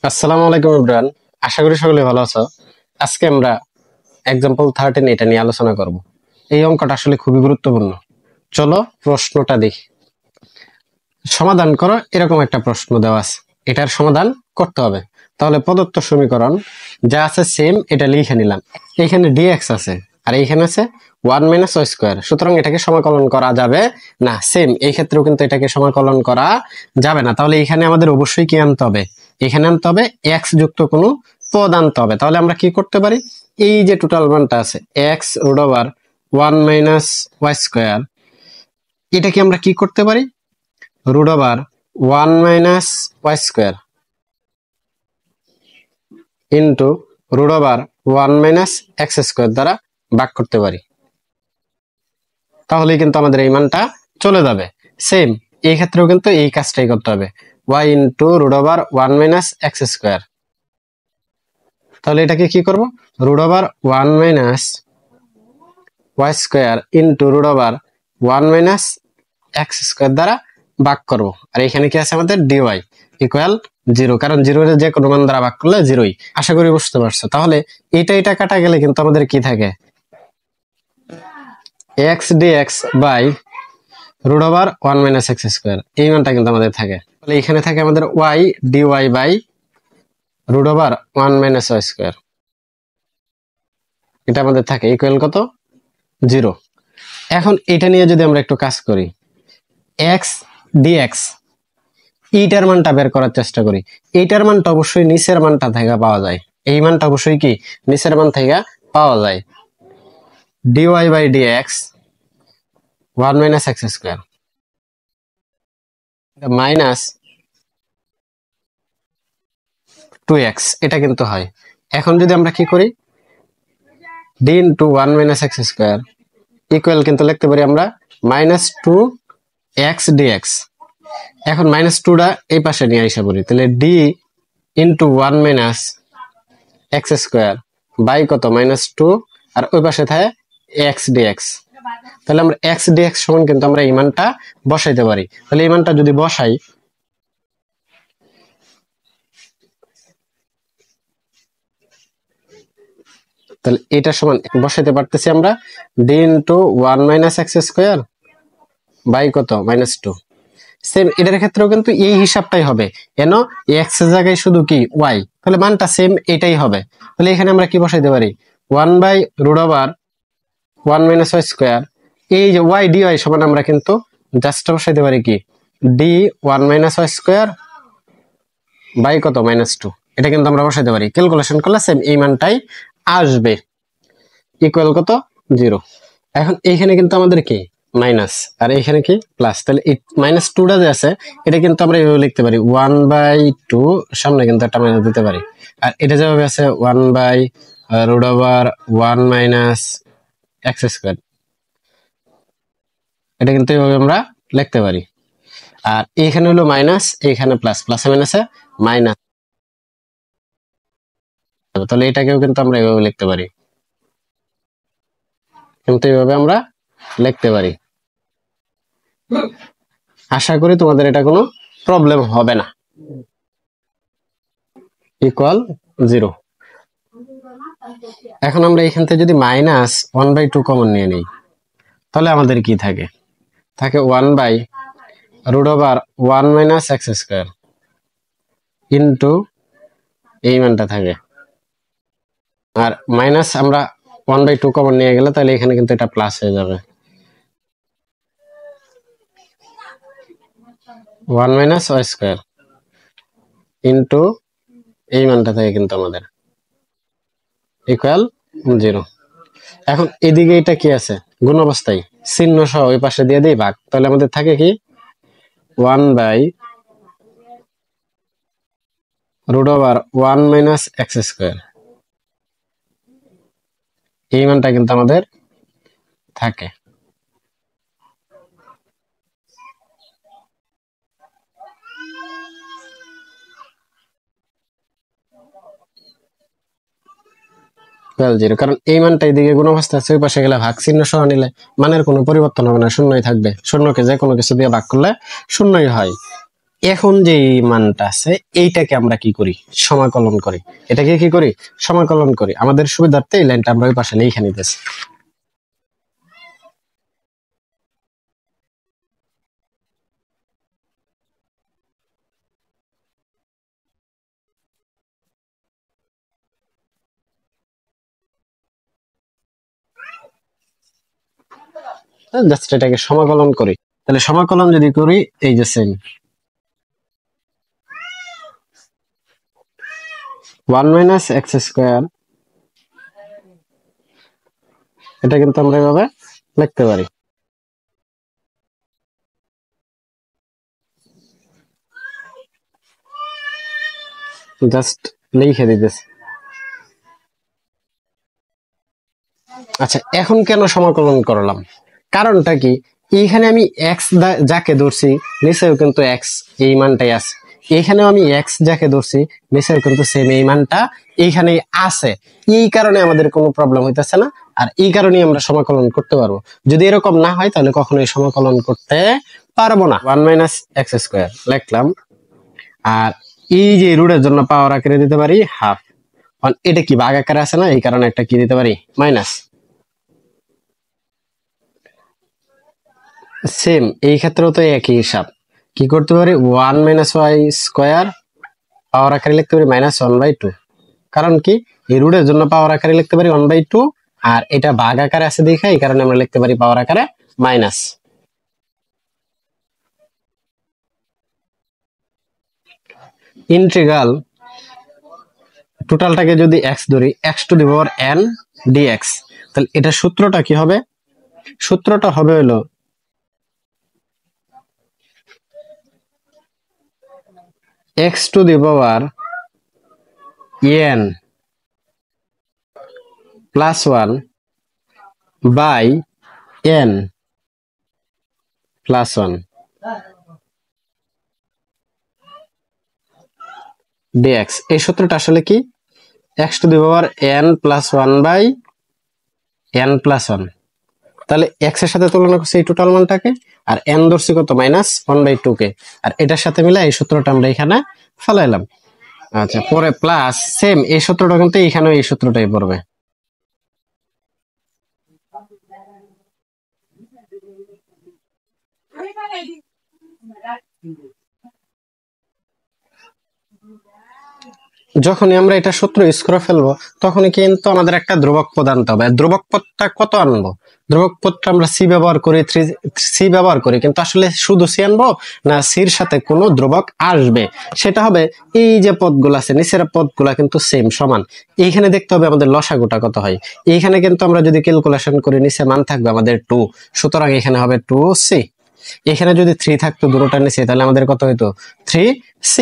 আসসালামু আলাইকুম ইমরান, আশা করি সকলে ভালো আছো। আজকে আমরা এক্সাম্পল 13 এটা নিয়ে আলোচনা করব। এই অঙ্কটা আসলে খুবই গুরুত্বপূর্ণ। চলো প্রশ্নটা দেখি। সমাধান করো, এরকম একটা প্রশ্ন দেওয়া আছে, এটার সমাধান করতে হবে। তাহলে প্রদত্ত সমীকরণ যা আছে সেম এটা লিখে নিলাম। এখানে ডিএক্স আছে আর এইখানে আছে 1 মাইনাস ওয়াই স্কোয়ার, সুতরাং এটাকে সমাকলন করা যাবে না। সেম এই ক্ষেত্রেও কিন্তু এটাকে সমাকলন করা যাবে না। তাহলে এখানে আমাদের অবশ্যই কি আনতে হবে? এখানে আনতে হবে এক্স যুক্ত কোনো পদ আনতে হবে। তাহলে আমরা কি করতে পারি? এই যে টোটাল মানটা আছে x root over 1 minus y square, এটাকে আমরা কি করতে পারি? Root over 1 minus y square into root over 1 minus x square দ্বারা ভাগ করতে পারি। তাহলে কিন্তু আমাদের এই মানটা চলে যাবে। সেম এই ক্ষেত্রেও কিন্তু এই কাজটাই করতে হবে, y into root over 1 minus x square. তাহলে এটাকে কি করব? Root over 1 minus y square into root over 1 minus x square দ্বারা ভাগ করবো। আর এখানে কি আছে আমাদের? ডিওয়াই ইকুয়াল 0, কারণ 0 এর যে কোনো মান দ্বারা ভাগ করলে 0ই। আশা করি বুঝতে পারছো। তাহলে এটা কাটা গেলে কিন্তু আমাদের কি থাকে? X dx by root over 1 minus x square, এই মানটা কিন্তু আমাদের থাকে। তাহলে এখানে থাকে আমাদের y dy by root over 1 minus y square, এটা আমাদের থাকে ইকুয়াল কত? 0। এখন এটা নিয়ে যদি আমরা একটু কাজ করি, এক্স ডিএক্স এইটার মানটা বের করার চেষ্টা করি। এইটার মানটা অবশ্যই নিচের মানটা থেকে পাওয়া যায়। এই মানটা অবশ্যই কি নিচের মান থেকে পাওয়া যায়। Dy by dx 1 minus x square minus 2x, এটা কিন্তু হয়। এখন যদি আমরা কি করি, d into 1 minus x square equal কিন্তু লিখতে পারি আমরা মাইনাস 2x dx। এখন মাইনাস 2টা এই পাশে নিয়ে আসা করি, তাহলে d into 1 minus x square by কত? মাইনাস 2, আর ওই পাশে থাকে এক্স ডিএক্স। তাহলে আমরা এক্স ডিএক্স সমান কিন্তু আমরা এই মানটা বসাইতে পারি। তাহলে এই মানটা যদি বসাই, তাহলে এটা সমান বসাইতে পারতেছি আমরা d into 1 minus x square by কত? মাইনাস 2। সেম এটার ক্ষেত্রেও কিন্তু এই হিসাবটাই হবে, কেন এক্স এর জায়গায় শুধু কি ওয়াই, তাহলে মানটা সেম এটাই হবে। তাহলে এখানে আমরা কি বসাইতে পারি? 1 by root over 1 minus y square, এই যে ওয়াই ডি ওয়াই সমান আমরা কিন্তু জাস্ট বসাইতে পারি কি d 1 minus y square by কত? মাইনাস 2। এটা কিন্তু আমরা বসাইতে পারি, ক্যালকুলেশন করলে সেম এই মানটাই আসবে ইকুয়াল কত? 0। এখন এইখানে কিন্তু আমাদের কি মাইনাস, আর এইখানে কি প্লাস। তাহলে এই মাইনাস 2টা যে আছে এটা কিন্তু আমরা এইভাবে লিখতে পারি 1 বাই 2, সামনে কিন্তু একটা মাইনাস দিতে পারি। আর এটা যেভাবে আছে 1 by root over 1 minus x square, এটা কিন্তু এইভাবে আমরা লিখতে পারি। আর এইখানে হলো মাইনাস, এইখানে প্লাস, প্লাসে মাইনাসে মাইনাস, তাহলে এটাকেও কিন্তু আমরা এইভাবে লিখতে পারি, কিন্তু এইভাবে আমরা লিখতে পারি। আশা করি তোমাদের এটা কোনো প্রবলেম হবে না। ইকুয়াল 0। এখন আমরা এখান থেকে যদি মাইনাস 1/2 কমন নিয়ে নিই, তাহলে আমাদের কি থাকে? থাকে 1 by root over 1 minus x square into এই মানটা থাকে। আর মাইনাস আমরা 1/2 কমন নিয়ে গেলে তাহলে এখানে কিন্তু এটা প্লাস হয়ে যাবে, 1 মাইনাস ওয়াই স্কোয়ার ইন্টু এই মানটা থাকে কিন্তু আমাদের ইকুয়াল 0। এখন এদিকে এটা কি আছে? গুণ অবস্থায় চিহ্ন সহ ওই পাশে দিয়ে দিই ভাগ, তাহলে আমাদের থাকে কি 1 by root over 1 minus x square, এই মানটা কিন্তু আমাদের থাকে। কারণ এই মানটা এদিকে গুণ অবস্থা আছে, ওই পাশে গেলে ভাগ চিহ্ন সহ নিলে মানের কোনো পরিবর্তন হবে না, শূন্যই থাকবে। শূন্যকে যে কোনো কিছু দিয়ে ভাগ করলে শূন্যই হয়। এখন যে এই মানটা আছে এইটাকে আমরা কি করি, সমাকলন করি। এটাকে কি করি, সমাকলন করি। আমাদের সুবিধার্থে এই লাইনটা আমরা ওই পাশে লিখে নিতেছি। জাস্ট এটাকে সমাকলন করি। তাহলে সমাকলন যদি করি, এই যে সেম 1 মাইনাস এক্স স্কোয়ার, এটা কিন্তু আমরা এভাবে লিখতে পারি। জাস্ট লিখে দিতেছি। আচ্ছা, এখন কেন সমাকলন করলাম, কারণটা কি, এইখানে আমি এক্স যাকে ধরছি নিচেও কিন্তু এক্স এই মানটাই আছে, এইখানেও আমি এক্স যাকে ধরছি নিচেও কিন্তু সেম এই মানটা এইখানেই আছে। এই কারণে আমাদের কোনো প্রবলেম হইতেছে না, আর এই কারণেই আমরা সমাকলন করতে পারবো। যদি এরকম না হয় তাহলে কখনোই সমাকলন করতে পারবো না। 1 মাইনাস এক্স স্কোয়ার লিখলাম, আর এই যে রুটের জন্য পাওয়ার আকারে দিতে পারি হাফ। এটা কি ভাগ আকারে আছে না, এই কারণে একটা কি দিতে পারি, মাইনাস। সেম এই ক্ষেত্রেও তো একই হিসাব, কি করতে পারি, 1 মাইনাস ওয়াই স্কোয়ার পাওয়ার আকারে লিখতে পারি -1/2। কারণ কি, এই রুটের জন্য পাওয়ার আকারে লিখতে পারি 1/2, আর এটা ভাগ আকারে আছে দেখে এই কারণে আমরা লিখতে পারি পাওয়ার আকারে মাইনাস। ইন্টিগ্রাল টোটালটাকে যদি x ধরি, x to the power n dx, তাহলে এটা সূত্রটা কি হবে, সূত্রটা হবে হলো x to the power n plus 1 by n plus 1 dx। এই সূত্রটা আসলে কি, x to the power n plus 1 by n plus 1। তাহলে x এর সাথে তুলনা করছি এই টোটাল মানটাকে, আর n ধরছি কত, -1/2 কে, আর এটার সাথে মিলে এই সূত্রটা আমরা এখানে ফেলাইলাম। আচ্ছা, পরে প্লাস সেম এই সূত্রটা কিন্তু এখানেও এই সূত্রটাই পড়বে। যখনই আমরা এটা সূত্র ইউজ করে ফেলবো তখনই কিন্তু আমাদের একটা ধ্রুবক পদ আনতে হবে। ধ্রুবক পদটা কত আনবো, ধ্রুবক পদটা আমরা সি ব্যবহার করি, সি ব্যবহার করি, কিন্তু আসলে শুধু সি আনবো না, সির সাথে কোনো ধ্রুবক আসবে, সেটা হবে এই যে পদগুলো আছে নিচের পদগুলা কিন্তু সেম সমান। এইখানে দেখতে হবে আমাদের লসাগুটা কত হয়। এইখানে কিন্তু আমরা যদি ক্যালকুলেশন করি নিচে মান থাকবে আমাদের 2, সুতরাং এখানে হবে 2c। এখানে যদি 3 থাকতো দুটোটার নিচে, তাহলে আমাদের কত হইতো, 3c।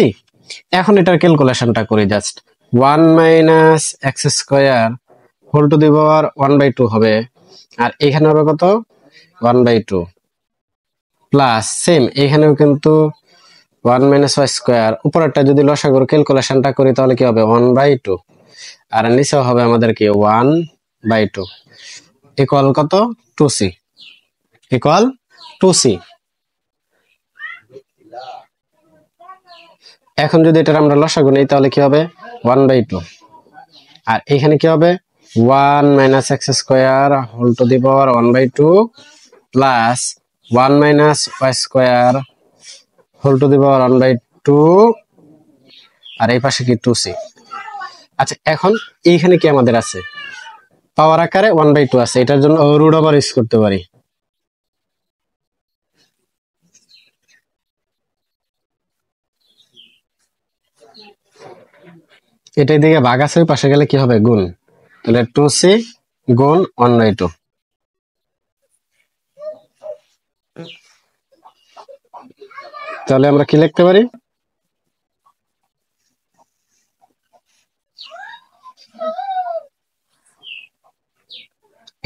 এখন এটার ক্যালকুলেশনটা করি, just 1 minus x square whole to the power 1/2 হবে, আর এখানে হবে কত, 1/2 প্লাস সেম এখানেও কিন্তু 1 মাইনাস ওয়াই স্কোয়ার, উপরেরটা যদি লসাগুর ক্যালকুলেশনটা করি তাহলে কি হবে 1/2, আর নিচেও হবে আমাদের কি 1/2 ইকুয়াল কত, 2c, ইকুয়াল 2c। এখন যদি এটা আমরা লসাগু নেই তাহলে কি হবে 1/2, আর এখানে কি হবে 1 minus x square whole to the power 1/2 plus 1 minus y square whole to the power 1/2, আর এই পাশে কি 2c। আচ্ছা, এখন এইখানে কি আমাদের আছে, পাওয়ার আকারে 1/2 আছে, এটার জন্য রুট ওভার ইউজ করতে পারি। এটা এদিকে ভাগ আছে, ওই পাশে গেলে কি হবে গুণ, তাহলে 2c গুণ 1/2। তাহলে আমরা কি লিখতে পারি,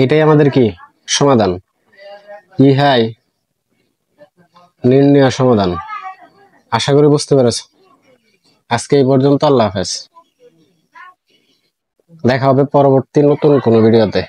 এটাই আমাদের কি সমাধান, ইহাই নির্ণয় সমাধান। আশা করি বুঝতে পেরেছ। আজকে এই পর্যন্ত, আল্লাহ হাফেজ, দেখা হবে পরবর্তী নতুন কোনো ভিডিওতে।